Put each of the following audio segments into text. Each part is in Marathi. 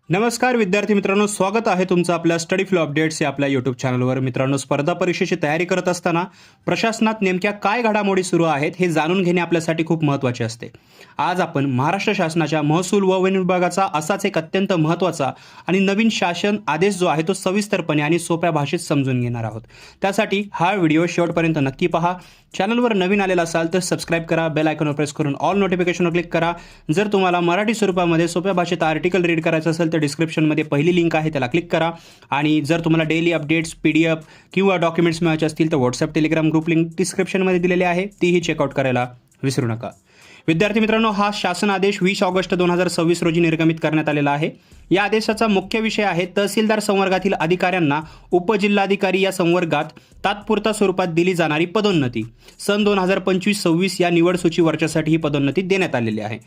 नमस्कार विद्यार्थी मित्रांनो, स्वागत आहे तुमचं आपल्या स्टडी फ्लो अपडेट्स या आपल्या यूट्यूब चॅनलवर। मित्रांनो, स्पर्धा परीक्षेची तयारी करत असताना प्रशासनात नेमक्या काय घडामोडी सुरू आहेत हे जाणून घेणे आपल्यासाठी खूप महत्त्वाचे असते। आज आपण महाराष्ट्र शासनाच्या महसूल व वन विभागाचा असाच एक अत्यंत महत्त्वाचा आणि नवीन शासन आदेश जो आहे तो सविस्तरपणे आणि सोप्या भाषेत समजून घेणार आहोत। त्यासाठी हा व्हिडिओ शेवटपर्यंत नक्की पहा। चॅनलवर नवीन आलेला असाल तर सबस्क्राइब करा, बेल आयकॉनवर प्रेस करून ऑल नोटिफिकेशनवर क्लिक करा। जर तुम्हाला मराठी स्वरूपामध्ये सोप्या भाषेत आर्टिकल रीड करायचं असेल तर डिस्क्रिप्शनमध्ये पहिली लिंक आहे त्याला क्लिक करा। आणि जर तुम्हाला डेली अपडेट्स PDF किंवा डॉक्युमेंट्स मिळायचे असतील तर व्हॉट्सअप टेलिग्राम ग्रुप लिंक डिस्क्रिप्शनमध्ये दिलेली आहे, तीही चेकआउट करायला विसरू नका। विद्यार्थी मित्रांनो, हा शासन आदेश 20 ऑगस्ट 2026 रोजी निर्गमित करण्यात आलेला आहे। या आदेशाचा मुख्य विषय आहे तहसीलदार संवर्गातील अधिकाऱ्यांना उपजिल्हाधिकारी या संवर्गात तात्पुरता स्वरूपात दिली जाणारी पदोन्नती। सन 2025-26 या निवड सूचीवरच्यासाठी ही पदोन्नती देण्यात आलेली आहे।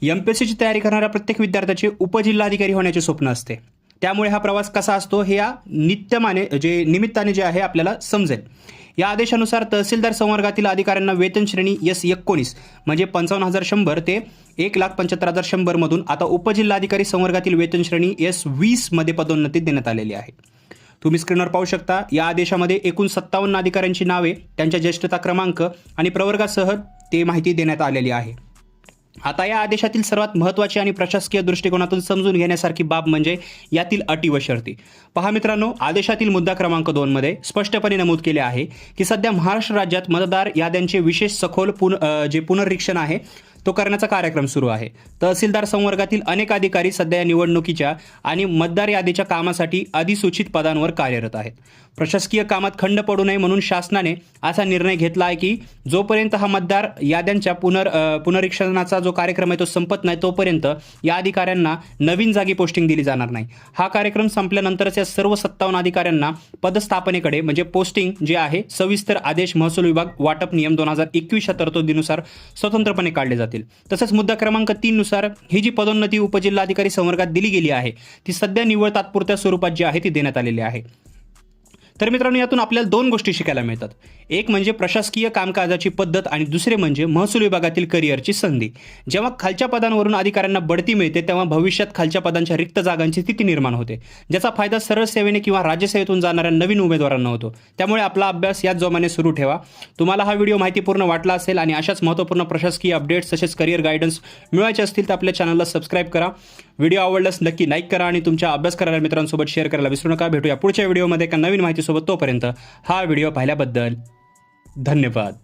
MPSCची तयारी करणाऱ्या प्रत्येक विद्यार्थ्याचे उपजिल्हाधिकारी होण्याचे स्वप्न असते, त्यामुळे हा प्रवास कसा असतो हे या निमित्ताने जे आहे आपल्याला समजेल। या आदेशानुसार तहसीलदार संवर्गातील अधिकाऱ्यांना वेतन श्रेणी S19 म्हणजे 55,100 ते 1,75,100 मधून आता उपजिल्हाधिकारी संवर्गातील वेतन श्रेणी S20 मध्ये पदोन्नती देण्यात आलेली आहे। तुम्ही स्क्रीनवर पाहू शकता, या आदेशामध्ये एकूण 57 अधिकाऱ्यांची नावे, त्यांच्या ज्येष्ठता क्रमांक आणि प्रवर्गासह ते माहिती देण्यात आलेली आहे। आता या आदेशातील सर्वात महत्त्वाची आणि प्रशासकीय दृष्टिकोनातून समजून घेण्यासारखी बाब म्हणजे यातील अटी व शर्ती। पहा मित्रांनो, आदेशातील मुद्दा क्रमांक 2 मध्ये स्पष्टपणे नमूद केले आहे की सध्या महाराष्ट्र राज्यात मतदार याद्यांचे विशेष सखोल पुनर्निरीक्षण आहे तो करण्याचा कार्यक्रम सुरू आहे। तहसीलदार संवर्गातील अनेक अधिकारी सध्या या निवडणुकीच्या आणि मतदार यादीच्या कामासाठी अधिसूचित पदांवर कार्यरत आहेत। प्रशासकीय कामात खंड पडू नये म्हणून शासनाने असा निर्णय घेतला आहे की जोपर्यंत हा मतदार याद्यांच्या पुनरीक्षणाचा जो कार्यक्रम आहे तो संपत नाही तोपर्यंत या अधिकाऱ्यांना नवीन जागी पोस्टिंग दिली जाणार नाही। हा कार्यक्रम संपल्यानंतरच या सर्व 57 अधिकाऱ्यांना पदस्थापनेकडे म्हणजे पोस्टिंग जे आहे सविस्तर आदेश महसूल विभाग वाटप नियम 2021 च्या तरतुदीनुसार स्वतंत्रपणे काढले जातील। तसंच मुद्दा क्रमांक 3 नुसार ही जी पदोन्नती उपजिल्हाधिकारी संवर्गात दिली गेली आहे ती सध्या निव्वळ तात्पुरत्या स्वरूपात जी आहे ती देण्यात आलेली आहे। तर मित्रांनो, यातून आपल्याला दोन गोष्टी शिकायला मिळतात। एक म्हणजे प्रशासकीय कामकाजाची पद्धत आणि दुसरे म्हणजे महसूल विभागातील करिअरची संधी। जेव्हा खालच्या पदांवरून अधिकाऱ्यांना बढती मिळते तेव्हा भविष्यात खालच्या पदांच्या रिक्त जागांची स्थिती निर्माण होते, ज्याचा फायदा सरळ सेवेने किंवा राज्यसेवेतून जाणाऱ्या नवीन उमेदवारांना होतो। त्यामुळे आपला अभ्यास याच जोमाने सुरू ठेवा। तुम्हाला हा व्हिडिओ माहितीपूर्ण वाटला असेल आणि अशाच महत्त्वपूर्ण प्रशासकीय अपडेट्स तसेच करिअर गायडन्स मिळवायचे असतील तर आपल्या चॅनलला सबस्क्राइब करा। व्हिडिओ आवडल्यास नक्की लाईक करा आणि तुमच्या अभ्यास करणाऱ्या मित्रांसोबत शेअर करायला विसरू नका। भेटूया पुढच्या व्हिडिओमध्ये एका नवीन माहितीसोबत। तोपर्यंत हा व्हिडिओ पाहिल्याबद्दल धन्यवाद।